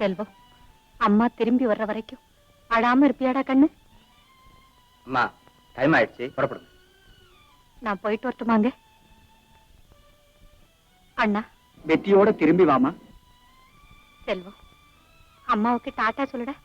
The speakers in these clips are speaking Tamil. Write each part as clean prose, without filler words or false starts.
செல்வம், அம்மா திரும்பி வர்ற வரைக்கும் அழாம இருப்பியாடா கண்ணு? அம்மா, டைம் ஆயிடுச்சு, புறப்படுங்க. நான் போயிட்டு வரட்டுமாங்க? அண்ணா, வெற்றியோட திரும்பி வாமா. செல்வம், அம்மாவுக்கு டாட்டா சொல்லுடா.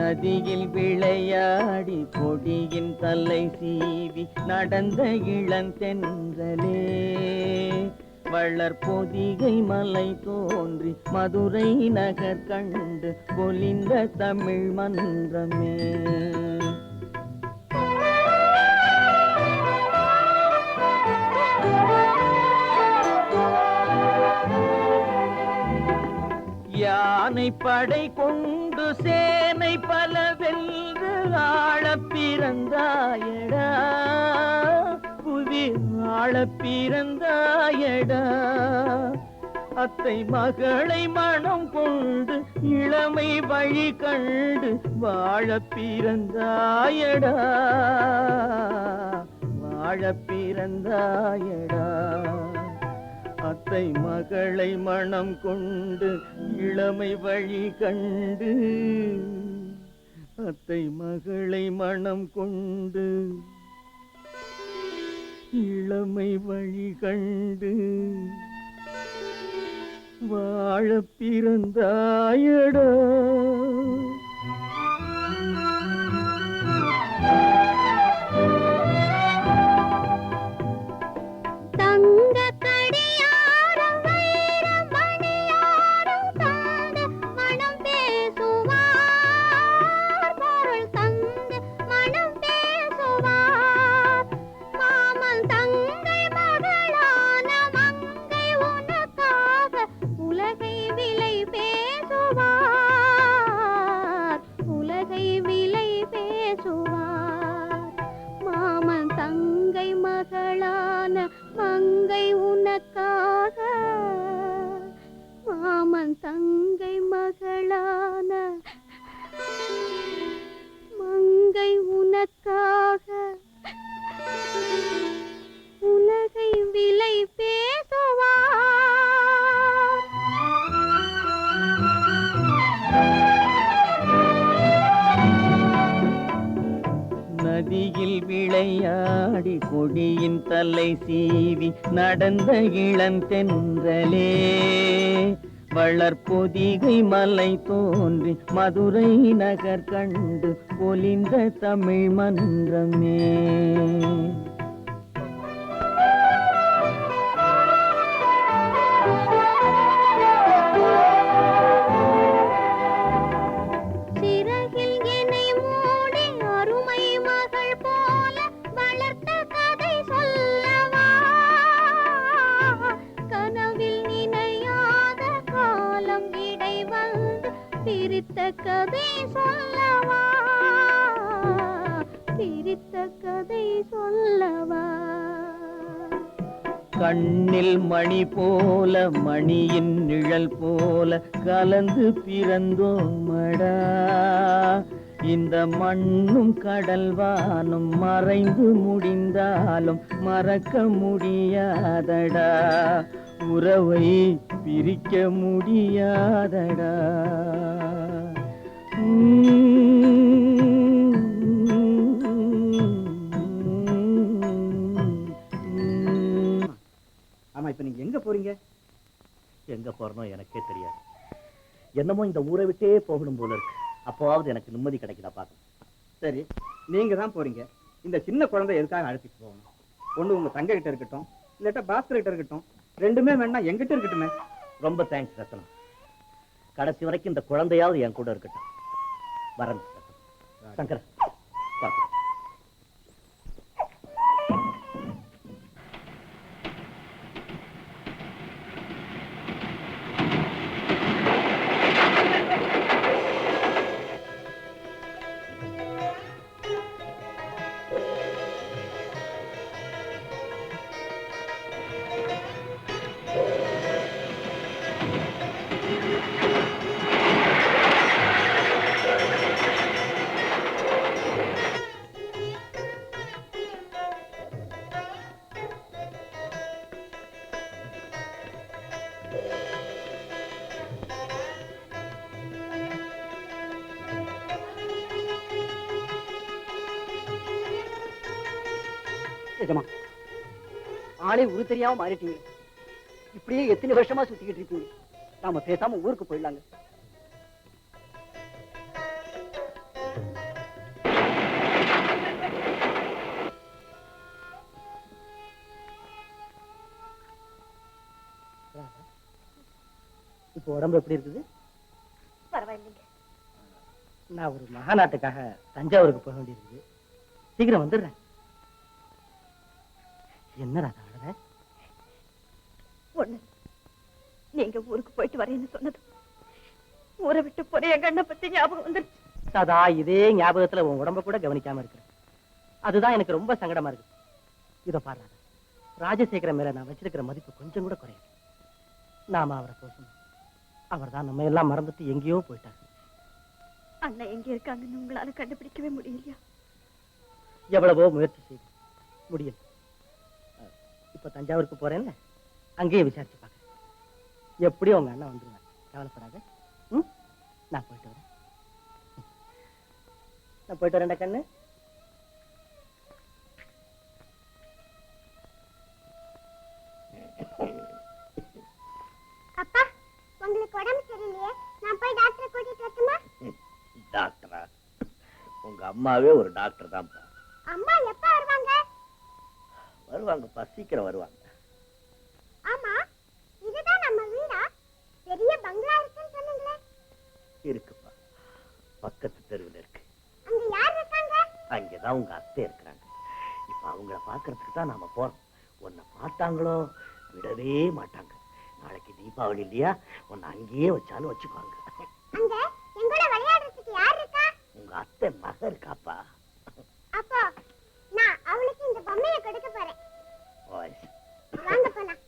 நதியில் விளையாடி கொடியின் தலை சீவி நடந்த இளந்தென்றலே வளர்பொதிகை மலை தோன்றி மதுரை நகர் கண்டு பொலிந்த தமிழ் மன்றமே. யானை படை கொண்டு சேனை பல வென்று ஆள பிறந்தாயடா, புவி ஆள பிறந்தாயடா. அத்தை மகளை மனம் கொண்டு இளமை வழி கண்டு வாழ பிறந்தாயடா, வாழ பிறந்தாயடா. அத்தை மகளை மனம் கொண்டு இளமை வழி கண்டு, அத்தை மகளை மனம் கொண்டு இளமை வழி கண்டு வாழ பிறந்தாயடா. நதியில் விளையாடி கொடியின் தலை சீவி நடந்த இளந்தென்றலே வளர்பொதிகை மலை தோன்றி மதுரை நகர் கண்டு பொலிந்த தமிழ் மன்றமே. பிறந்ததே சிரித்த கதை சொல்லவா, சிரித்த கதை சொல்லவா. கண்ணில் மணி போல மணியின் நிழல் போல கலந்து பிறந்தோமடா. இந்த மண்ணும் கடல் வானும் மறைந்து முடிந்தாலும் மறக்க முடியாதடா. உறவை பிரிக்க முடியாதடா. ஆமா, இப்ப நீங்க எங்க போறீங்க? எங்க போறனோ எனக்கே தெரியாது. என்னமோ இந்த ஊரை விட்டே போகணும் போல இருக்கு. அப்போவாவது எனக்கு நிம்மதி கிடைக்குதா பாக்கணும். சரி, நீங்க தான் போறீங்க. இந்த சின்ன குழந்தை எதுக்காக அழைச்சிட்டு போகணும்? ஒண்ணு உங்க தங்க கிட்ட இருக்கட்டும், இல்லாட்டா பாஸ்கர் கிட்ட இருக்கட்டும். ரெண்டுமே வேணா எங்கிட்ட இருக்கட்டுமே. ரொம்ப தேங்க்ஸ் ரத்னம். கடைசி வரைக்கும் இந்த குழந்தையாவது என் கூட இருக்கட்டும். வரேன் சங்கர். பாக்க ஆளே உரு தெரியாம மாறிட்டீங்க. இப்படியே எத்தனை வருஷமா சுத்திக்கிட்டு இருக்கீங்க. நாம பேசாம ஊருக்கு போயிடலாங்க. இப்போ உடம்பு எப்படி இருக்குது? பரவாயில்லைங்க. நான் ஒரு மகாநாட்டுக்காக தஞ்சாவூருக்கு போக வேண்டியிருக்குது. சீக்கிரம் வந்துடுறேன். என்ன ராதா அழற? ஒண்ணு, நீங்க ஊருக்கு போயிட்டு வரேன்னு சொன்னது ஊரை விட்டு போற என் கண்ணை பத்தி ஞாபகம் வந்துருச்சு. சதா இதே ஞாபகத்துல உன் உடம்ப கூட கவனிக்காம இருக்கிறேன். அதுதான் எனக்கு ரொம்ப சங்கடமா இருக்கு. இத பாரு, ராஜசேகரன் மேல நான் வச்சிருக்கிற மதிப்பு கொஞ்சம் கூட குறையாது. நாம அவரை போசணும். அவர் தான் நம்ம எல்லாம் மறந்துட்டு எங்கேயோ போயிட்டாரு. அண்ணன் எங்க இருக்காங்கன்னு உங்களால கண்டுபிடிக்கவே முடியலையா? எவ்வளவோ முயற்சி செய்து முடியல. இப்ப தஞ்சாவூருக்கு போறேன்ல, அங்கேயே விசாரிச்சு பாக்க. எப்படியும் உங்க அண்ணன் வந்துருவாங்க, கவலைப்படாத. நான் போயிட்டு வரேன். நான் போயிட்டு வரேன்டா கண்ணு. அப்பா, உங்களுக்கு உடம்பு சரியில்லையே, நான் போய் டாக்டரை கூட்டிட்டு வரட்டுமா? டாக்டரா? உங்க அம்மாவே ஒரு டாக்டர் தான். அம்மா எப்ப வருவாங்க? வருவாங்கப்பா, சீக்கிரம் வருவாங்க. ஆமா, இதுதான் நம்ம வீடா? பெரிய பங்களா இருக்குன்னு சொன்னீங்களே. இருக்குப்பா, பக்கத்து தெருவில் இருக்கு. அங்க யார் இருக்காங்க? அங்கேதான் உங்க அத்தை இருக்கிறாங்க. இப்ப அவங்கள பாக்குறதுக்கு தான் நாம போறோம். உன்னை பார்த்தாங்களோ விடவே மாட்டாங்க. நாளைக்கு தீபாவளி இல்லையா, உன்னை அங்கேயே வச்சாலும் வச்சுக்குவாங்க. அங்க எங்களோட விளையாடுறதுக்கு யார் இருக்கா? உங்க அத்தை மக இருக்காப்பா. அப்போ நான் அவளுக்கு இந்த பொம்மையை கொடுக்க போறேன். ஓய். வாங்க போலாம்.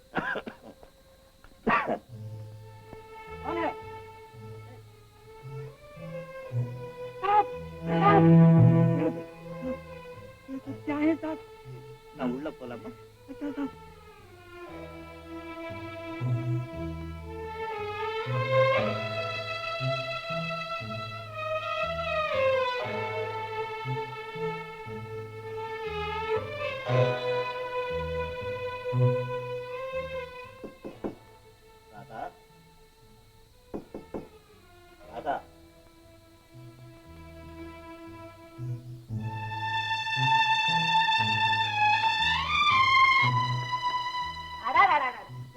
நான் உள்ள போலாமா? ராதா, ராதா.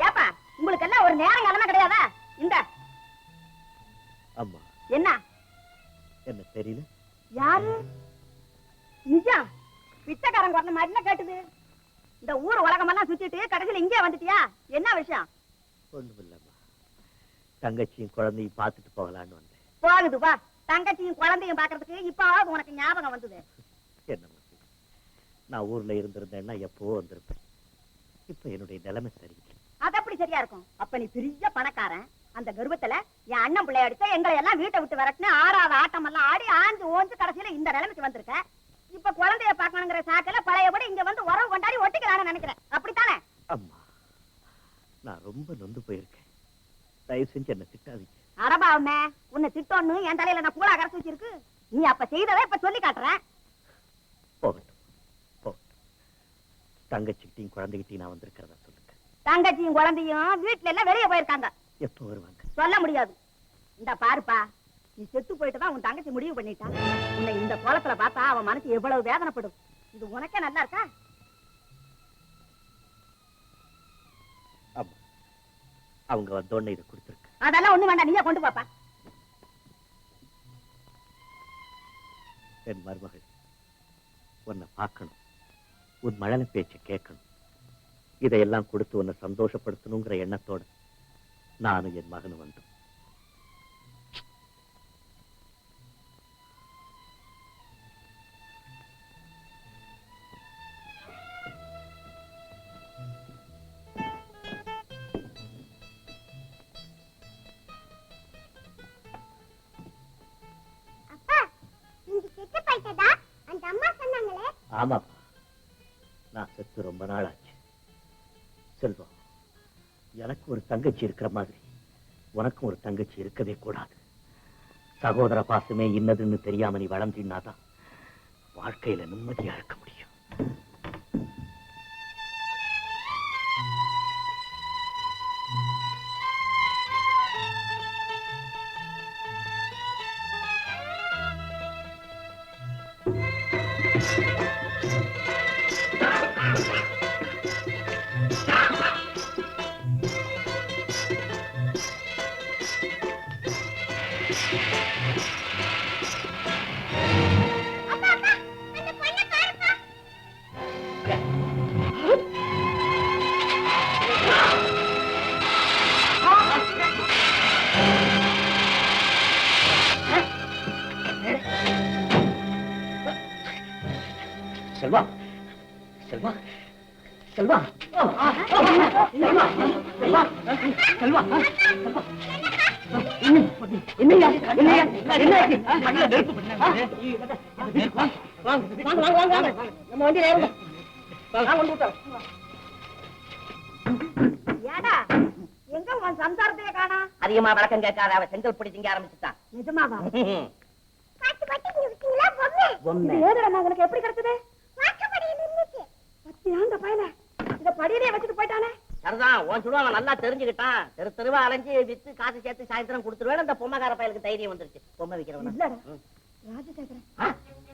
ஏப்பா, உங்களுக்கு எல்லாம் ஒரு நேரம் காலமா கிடையாதா? இந்த அம்மா, என்ன என்ன தெரியல? யாரு? நிஜா பிச்சைக்காரன் குறைந்த மாதிரி கேட்டுது. இந்த ஊர் உலகமெல்லாம் சுத்திட்டு கடைசியில இங்கே வந்துட்டியா? என்ன விஷயம்? ஒண்ணும் இல்லம்மா, தங்கச்சியும் குழந்தையும் பார்த்துட்டு போகலான்னு வந்தேன். போகுது வா. தங்கச்சியும் குழந்தையும் பாக்குறதுக்கு இப்பவாவது உனக்கு ஞாபகம் வந்தது. என்ன மூர்த்தி, நான் ஊர்ல இருந்திருந்தேன்னா எப்போ வந்திருப்பேன். இப்ப என்னுடைய நிலைமை சரியில்லை. அது அப்படி சரியா இருக்கும். அப்ப நீ பெரிய பணக்காரன். அந்த கர்வத்துல என் அண்ணன் பிள்ளை அடிச்சா எங்களை எல்லாம் வீட்டை விட்டு வரட்டுன்னு ஆறாவது ஆட்டம் எல்லாம் ஆடி ஆஞ்சு ஓஞ்சு கடைசியில இந்த நிலைமைக்கு வந்திருக்க. இப்ப குழந்தைய பாக்கணுங்கிற சாக்கில பழையபடி இங்க வந்து உறவு கொண்டாடி ஒட்டிக்கலான்னு நினைக்கிறேன். அப்படித்தானே? அம்மா, நான் ரொம்ப நொந்து போயிருக்கேன். தயவு செஞ்சு என்ன திட்டாதீங்க. அரபாவுமே, உன்னை திட்டோன்னு என் தலையில நான் கூழா கரைச்சு வச்சிருக்கு. நீ அப்ப செய்ததை இப்ப சொல்லி காட்டுறேன். போகட்டும் போகட்டும். தங்கச்சிக்கிட்டையும் குழந்தைகிட்டையும் நான் வந்திருக்கிறதா சொல்லுங்க. தங்கச்சியும் குழந்தையும் வீட்டுல எல்லாம் வெளியே போயிருக்காங்க. எப்போ வருவாங்க? சொல்ல முடியாது. இந்த பாருப்பா, நீ செத்து போயிட்டு தான் உன் தங்கச்சி முடிவு பண்ணிட்டான். உன்னை இந்த கோலத்துல பார்த்தா அவன் மனசு எவ்வளவு வேதனைப்படும். இது உனக்கே நல்லா இருக்கா? ஆமா, அவங்க வந்தோடனே இதை கொடுத்துருக்கு. அதெல்லாம் ஒண்ணு வேண்டாம், நீயே கொண்டு பாப்பா. என் மருமகள், உன்னை பார்க்கணும், உன் மழலை பேச்சை கேட்கணும். இதையெல்லாம் கொடுத்து உன்னை சந்தோஷப்படுத்தணுங்கிற எண்ணத்தோட நானும் என் மகனும் வந்தோம். அப்பா, நீங்க செத்து போயிட்டதா அந்த அம்மா சொன்னாங்களே? ஆமாப்பா, நான் செத்து ரொம்ப நாள் ஆச்சு. செல்வம், எனக்கு ஒரு தங்கச்சி இருக்கிற மாதிரி உனக்கும் ஒரு தங்கச்சி இருக்கவே கூடாது. சகோதர பாசமே இன்னதுன்னு தெரியாம நீ வளர்ந்தீன்னாதான் வாழ்க்கையில நிம்மதியா இருக்க முடியும். செல்வா, செல்வா, செல்வா, செல்வா, செல்வா, செல்வா, என்னையா, என்னையா, என்ன நெருப்பு நம்ம வண்டியில ஏறுங்க. ஏடா, எங்க உன் சம்சாரத்தையே காணா? அதிகமா வழக்கம் கேட்காத, அவ செங்கல் பொடி திங்க ஆரம்பிச்சுட்டான். நிஜமாவா? பாத்து பாத்து இங்க விட்டீங்களா பொம்மை? பொம்மை இது ஏதுடா உனக்கு எப்படி கிடைச்சது? வாக்கப்படியில் இருந்துச்சு. பத்தியா அந்த பயல இத படியிலே வச்சுட்டு போயிட்டானே. சரிதான், உன் சுடு அவன் நல்லா தெரிஞ்சுக்கிட்டான். தெரு தெருவா அலைஞ்சு வித்து காசு சேர்த்து சாயந்தரம் கொடுத்துருவேன். அந்த பொம்மைக்கார பயலுக்கு தைரியம் வந்துருச்சு. பொம்மை விக்கிறவன இல்லடா, ராஜசேகரன்.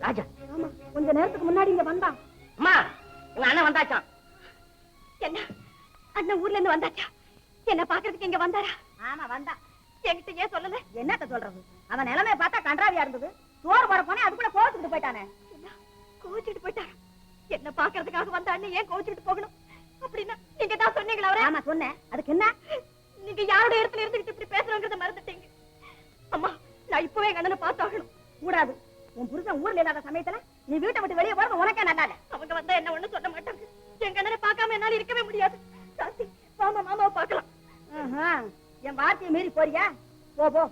ராஜா. ஆமா, கொஞ்ச நேரத்துக்கு முன்னாடி இங்க வந்தான். அம்மா, உங்க அண்ணன் வந்தாச்சான். என்ன அண்ணன் ஊர்ல இருந்து வந்தாச்சா? என்ன பாக்குறதுக்கு இங்க வந்தாரா? ஆமா வந்தா. என்கிட்ட ஏன் சொல்லல? என்னத்த சொல்றது? அவன் நிலைமைய பார்த்தா கன்றாவியா இருந்தது. சோறு போட போனே அதுக்குள்ள கோவிச்சுட்டு போயிட்டானே. என்ன கோவிச்சுட்டு போயிட்டாரா? என்ன பாக்குறதுக்காக வந்த அண்ணன் ஏன் கோவிச்சுட்டு போகணும்? அப்படின்னா நீங்க தான் சொன்னீங்களா அவரே? ஆமா சொன்னேன். அதுக்கு என்ன? நீங்க யாரோட இடத்துல இருந்துகிட்டு இப்படி பேசுறோங்கிறத மறந்துட்டீங்க. அம்மா, நான் இப்பவே எங்க அண்ணனை பார்த்தாகணும். கூடாது. உன் புருஷன் ஊர்ல இல்லாத சமயத்துல நீ வீட்டை விட்டு வெளியே போறது உனக்கே நல்லா இல்ல. அவங்க வந்தா என்ன ஒண்ணு சொல்ல மாட்டாங்க. எங்க அண்ணனை பார்க்காம என்னால இருக்கவே முடியாது. சாந்தி, மாமா மாமாவை பார்க்கலாம். என் வார்த்தையை மீறி போறியா? போ போ.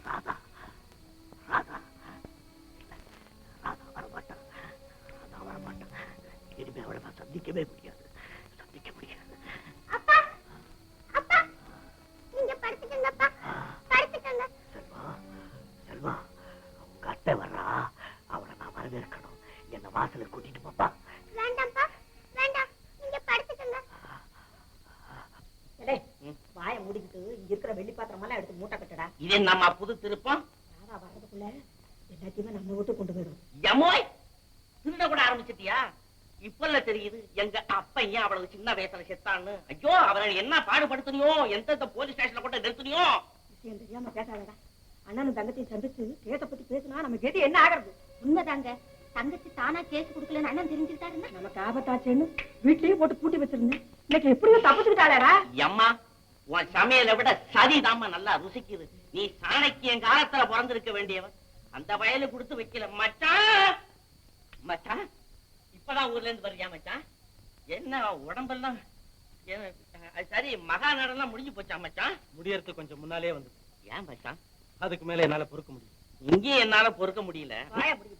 ராதா, ராதா, ராதா வரமாட்டான், ராதா வரமாட்டான். இனிமே அவளை நான் சந்திக்கவே முடியாது, சந்திக்க முடியாது. அப்பா, அப்பா, நீங்க படுத்துக்கங்கப்பா, படுத்துக்கங்க. செல்வா, செல்வா, உங்க அத்தை வர்றா, அவளை நான் வரவேற்கணும். என்ன வாசல கூட்டிட்டு போப்பா. வேண்டாம்ப்பா, வேண்டாம், நீங்க படுத்துக்கங்க. வாய முடிக்கிட்டு இங்க இருக்கிற வெள்ளி பாத்திரம் எல்லாம் எடுத்து மூட்டை கட்டடா. இது நம்ம புது திருப்பம். ராதா வர்றதுக்குள்ள எல்லாத்தையுமே நம்ம விட்டு கொண்டு போயிடும். எமோய், திருட கூட ஆரம்பிச்சிட்டியா? இப்பல்ல தெரியுது எங்க அப்பா ஏன் அவ்வளவு சின்ன வயசுல செத்தான்னு. ஐயோ, அவரை என்ன பாடுபடுத்தணியோ, எந்த போலீஸ் ஸ்டேஷன்ல கூட நிறுத்தணியோ. விஷயம் தெரியாம பேசாதடா. அண்ணனும் தங்கத்தையும் சந்திச்சு கேட்ட பத்தி பேசினா நம்ம கேட்டு என்ன ஆகிறது? உண்மைதாங்க, தங்கச்சி தானா கேஸ் கொடுக்கலன்னு அண்ணன் தெரிஞ்சுக்கிட்டாருன்னா நமக்கு ஆபத்தாச்சேன்னு வீட்லயே போட்டு பூட்டி வச்சிருந்தேன். இன்னைக்கு எப்படியோ தப்பிச்சுக்கிட்டாளேடா. அம்மா, உன் சமையலை விட சதிதாம்மா நல்லா ருசிக்குது. நீ சாணக்கியன் காலத்துல பிறந்திருக்க வேண்டியவன். அந்த வயலு கொடுத்து வைக்கல மச்சான். மச்சான் இப்பதான் ஊர்ல இருந்து வர்றியா மச்சான்? என்ன உடம்பெல்லாம் சரி, மகா நடனம் முடிஞ்சு போச்சா மச்சான்? முடியறதுக்கு கொஞ்சம் முன்னாலே வந்து. ஏன் மச்சான்? அதுக்கு மேல என்னால பொறுக்க முடியும். இங்கேயும் என்னால பொறுக்க முடியல.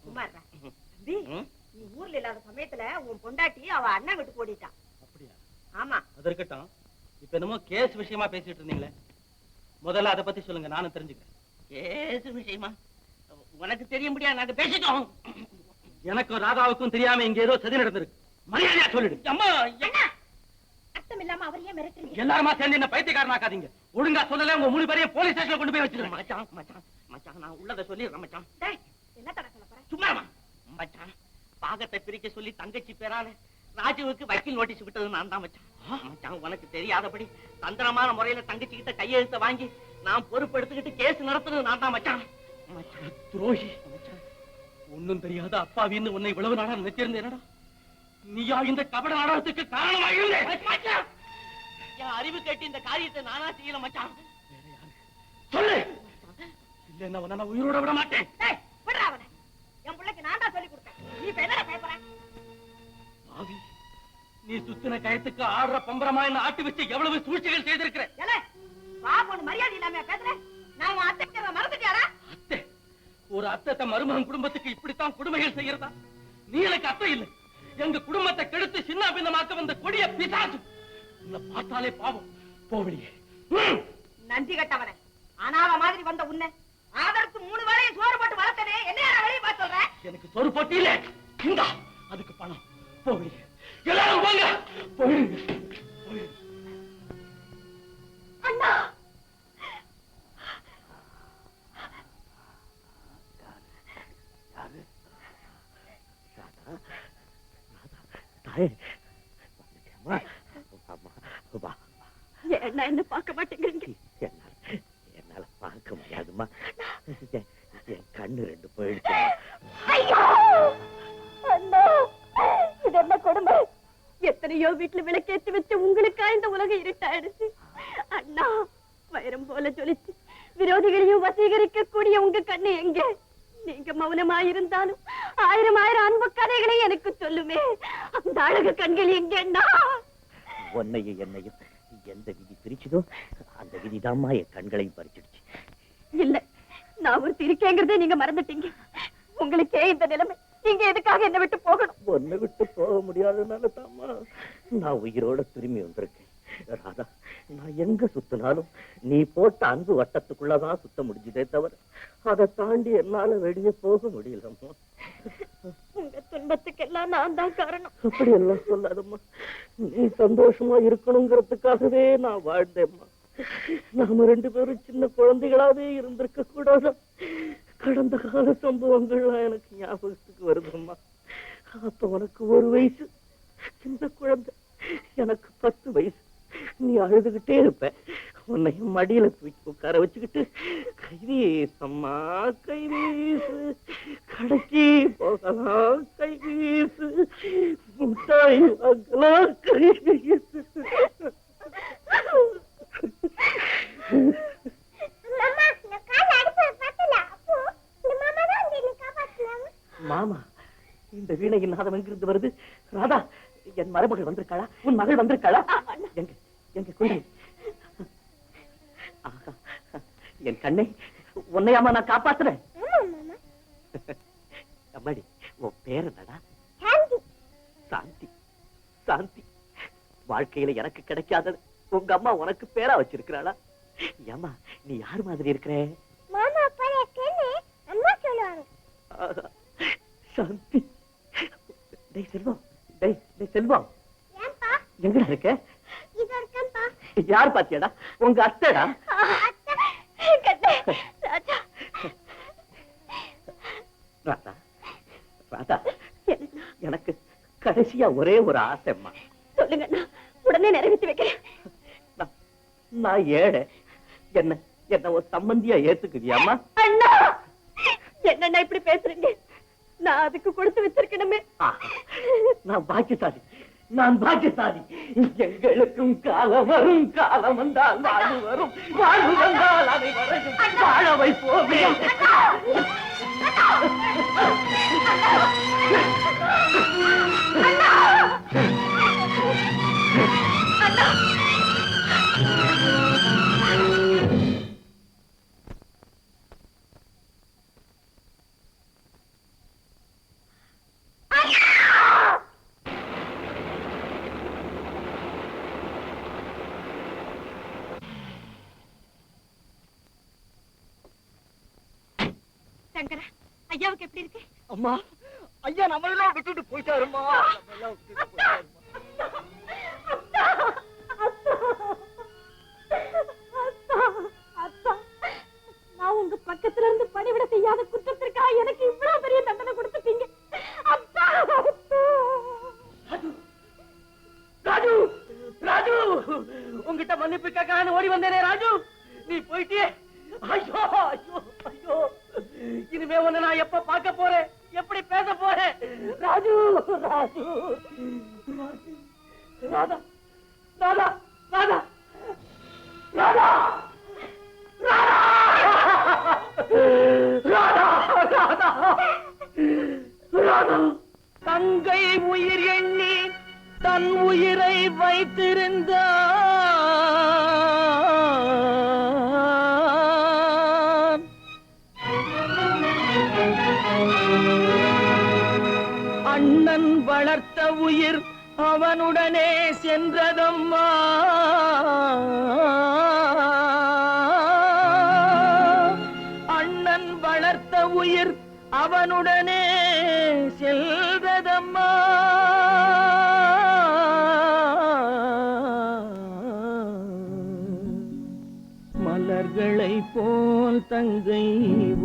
சும்மா தம்பி, நீ ஊர்ல இல்லாத சமயத்துல உன் பொண்டாட்டி அவ அண்ணன் வீட்டுக்கு ஓடிட்டான். அப்படியா? ஆமா. அது இருக்கட்டும். இப்ப என்னமோ கேஸ் விஷயமா பேசிட்டு இருந்தீங்களே, முதல்ல அதை பத்தி சொல்லுங்க, நானும் தெரிஞ்சுக்கிறேன். கேஸ் விஷயமா? உனக்கு தெரிய முடியாது, நாங்க பேசிட்டோம். எனக்கும் ராதாவுக்கும் தெரியாம இங்க ஏதோ சதி நடந்திருக்கு. மரியாதையா சொல்லிடு. அம்மா அர்த்தம் இல்லாம அவர் ஏன் மிரட்டுறீங்க? எல்லாருமா சேர்ந்து என்ன பைத்தியக்காரனாக்காதீங்க. ஒழுங்கா சொல்லல, உங்க 3 பேரையும் போலீஸ் ஸ்டேஷன்ல கொண்டு போய் வச்சிருக்கேன். மச்சான் மச்சான் மச்சான், நான் உள்ளத சொல்லிடுறேன் மச்சான். என்ன தட சொல்ல போற? சும்மா மச்சான், பாகத்தை பிரிக்க சொல்லி தங்கச்சி பேரால ராஜுவுக்கு வக்கீல் நோட்டீஸ் விட்டது நான் தான் மச்சான். மச்சான், உனக்கு தெரியாதபடி தந்திரமான முறையில தங்கச்சி கிட்ட கையெழுத்த வாங்கி நான் பொறுப்பெடுத்துக்கிட்டு கேஸ் நடத்துறது நான் தான் மச்சான். மச்சான் துரோகி. மச்சான், ஒண்ணும் தெரியாத அப்பாவின்னு உன்னை இவ்வளவு நாளா நினைச்சிருந்தேனடா. நீயா இந்த கபட நாடகத்துக்கு காரணமாயிருந்தே? மச்சான், என் அறிவு கேட்டு இந்த காரியத்தை நானா செய்யல மச்சான். சொல்லு. இல்லன்னா உன்னை நான் உயிரோட விட மாட்டேன். விடுறா அவனை. என் பிள்ளைக்கு நான் தான் சொல்லி கொடுத்தேன். நீ இப்ப என்ன பயப்பற? பாவி, நீ சுத்தின கயத்துக்கு ஆடுற பம்பரமா என்ன ஆட்டி வச்சு எவ்வளவு சூழ்ச்சிகள் செய்திருக்கிற. ஏலே, பாபுன்னு மரியாதை இல்லாம பேசுற. நான் உன் அத்தைக்கு மறந்துட்டியாடா? அத்தை, ஒரு அத்தை மருமகன் குடும்பத்துக்கு இப்படித்தான் கொடுமைகள் செய்யறதா? நீ எனக்கு அத்தை இல்லை. எங்க குடும்பத்தை கெடுத்து சின்ன பின்னமாக்க வந்த கொடிய பிசாசு. உன்னை பார்த்தாலே பாவம். போவடியே. நன்றி கட்டவனே. அனாத மாதிரி வந்த உன்னை ஆதரத்து 3 வேளையும் சோறு போட்டு வளர்த்தனே, என்ன வெளியே பார்த்து சொல்ற? எனக்கு சொரு போட்டியில இந்தா அதுக்கு பணம். போவடியே. எல்லாரும் போங்க. போயிடுங்க. அண்ணா, என்ன என்ன பார்க்க மாட்டேங்கிறீங்க? என்னால பார்க்க முடியாதுமா. என் கண்ணு 2 போயிடுச்சு. அண்ணா, இது என்ன கொடுமை? எத்தனையோ வீட்டுல விளக்கேற்றி வச்சு உங்களுக்கா இந்த உலகம் இருட்டாயிடுச்சு. அண்ணா, வைரம் போல ஜொலிச்சு விரோதிகளையும் வசீகரிக்க கூடிய உங்க கண்ணு எங்க? நீங்க மௌனமாயிருந்தாலும் 1000 அன்பு கதைகளை எனக்கு சொல்லுமே. அந்த அழகு கண்கள் எங்க அண்ணா? உன்னையும் என்னையும் எந்த விதி பிரிச்சுதோ அந்த விதிதாம்மா என் கண்களையும் பறிச்சிடுச்சு. இல்ல, நான் ஒரு இருக்கேங்கிறதே நீங்க மறந்துட்டீங்க. உங்களுக்கே இந்த நிலைமை, நீங்க எதுக்காக என்ன விட்டு போகணும்? உன்னை விட்டு போக முடியாதனால தாம்மா நான் உயிரோட திரும்பி வந்திருக்கேன். ராதா, நான் எங்க சுத்தினாலும் நீ போட்ட அன்பு வட்டத்துக்குள்ளதான் சுத்த முடிஞ்சதே தவிர அதை தாண்டி என்னால வெளியே போக முடியலம்மா. உங்க துன்பத்துக்கெல்லாம் நான் தான் காரணம். அப்படி எல்லாம் சொல்லாதம்மா. நீ சந்தோஷமா இருக்கணுங்கிறதுக்காகவே நான் வாழ்ந்தேம்மா. நாம 2 பேரும் சின்ன குழந்தைகளாவே இருந்திருக்க கூடாது. கடந்த கால சம்பவங்கள்லாம் எனக்கு ஞாபகத்துக்கு வருதும்மா. அப்ப உனக்கு 1 வயசு, சின்ன குழந்தை. எனக்கு 10 வயசு. நீ அழுதுகிட்டே இருப்ப. உன்னை மடியில தூக்கி உட்கார வச்சுக்கிட்டு கைவீசம்மா கைவீசு, கடைக்கு போகலாம் கைவீசு, முட்டாய் வாங்கலாம் கைவீசு. மாமா, இந்த வீணையின் நாதம் எங்கிருந்து வருது? ராதா, என் மருமகள் வந்திருக்காளா? உன் மகள் வந்திருக்காளா? எங்க எங்க குழந்தை? என் கண்ணை உன்னையாமா நான் காப்பாத்துறேன். அம்மாடி, உன் பேர் என்னடா? சாந்தி. சாந்தி, வாழ்க்கையில எனக்கு கிடைக்காதது உங்க அம்மா உனக்கு பேரா வச்சிருக்கிறாளா? ஏமா, நீ யார் மாதிரி இருக்கிற? மாமா அப்பா அம்மா சொல்லுவாங்க. சாந்தி. டேய் செல்வம், டேய் செல்வம், ஏன்பா எங்கடா இருக்க? இது இருக்கேன்பா. யார் பாத்தியாடா? உங்க அத்தைடா. ராஜா, ராதா, ராதா, எனக்கு கடைசியா ஒரே ஒரு ஆசைம்மா. சொல்லுங்க, உடனே நிறைவேற்றி வைக்கிறேன். நான் ஏழை, என்ன ஒரு சம்பந்தியா ஏத்துக்குவியாமா? அண்ணா, என்னண்ணா இப்படி பேசுறீங்க? நான் அதுக்கு கொடுத்து வச்சிருக்கணுமே. நான் பாக்கியசாலி. நான் பாக்கியசாலி. எங்களுக்கும் காலம் வரும், காலம் வந்தால் வாழ்வு வரும், வாழ்வு வந்தால் அதை வரையும் வாழ வைப்போமே. சங்கரா, ஐயாவுக்கு எப்படி இருக்கு? அம்மா, ஐயா நம்மளெல்லாம் விட்டுட்டு போயிட்டாருமா. நம்மளெல்லாம் விட்டுட்டு போயிட்டாருமா. நான் உங்க பக்கத்துல இருந்து பணிவிட செய்யாத குற்றத்திற்கா எனக்கு இவ்வளவு பெரிய தண்டனை கொடுத்துட்டீங்க. ராஜு, ராஜு, உங்ககிட்ட மன்னிப்பு கேட்கலான்னு ஓடி வந்தேனே ராஜு, நீ போயிட்டே. ஐயோ ஐயோ ஐயோ, இனிமே உன்னை நான் எப்ப பார்க்க போறேன், எப்படி பேச போறேன்? ராஜு, ராஜு, ராதா, ராதா, ராதா, ராதா, ராதா, ராதா, ராதா. தங்கை உயிர் எண்ணி தன் உயிரை வைத்திருந்தான். அண்ணன் வளர்த்த உயிர் அவனுடனே சென்றதம்மா. அண்ணன் வளர்த்த உயிர் அவனுடனே செல்வதம்மா. மலர்களை போல் தங்கை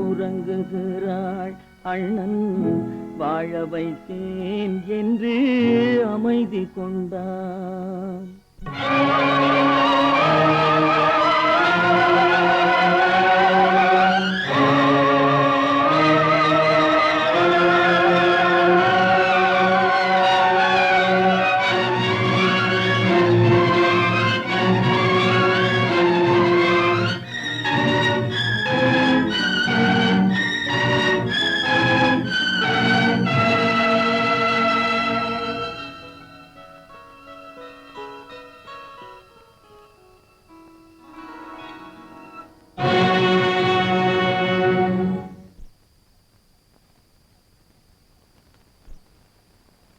உறங்குகிறாள், அண்ணன் வாழ வைத்தேன் என்று அமைதி கொண்டான்.